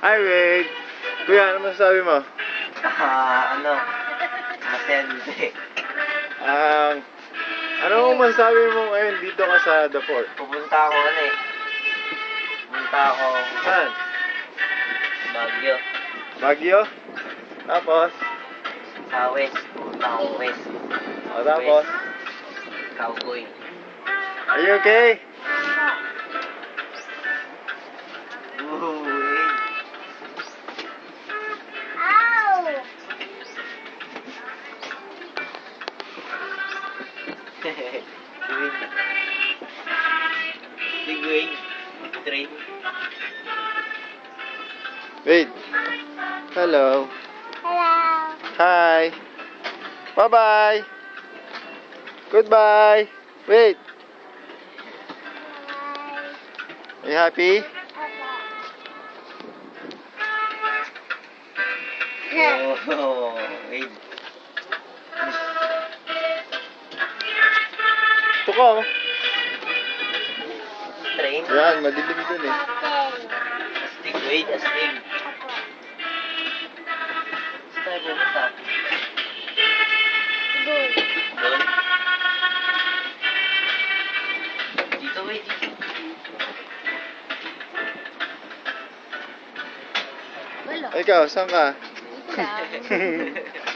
Hi, Wade. Kuya, ano masasabi mo? Masente. Ano masasabi mo ngayon dito ka sa The Fort? Pupunta ako Saan? Baguio. Baguio? Tapos? Sa West. Pupunta ako West. O, tapos? Cowboy. Are you okay? Uy. Big wing. Train. Wade. Hello. Hello. Hi. Bye-bye. Goodbye. Wait. Are you happy? Oh, wait. Ito ka, oh. Train. Yan, madilim dun eh. Astig, wait, astig. Saan tayo pumunta? Doon? Dito, wait, dito. Wala. Ikaw, saan ka? Dito lang.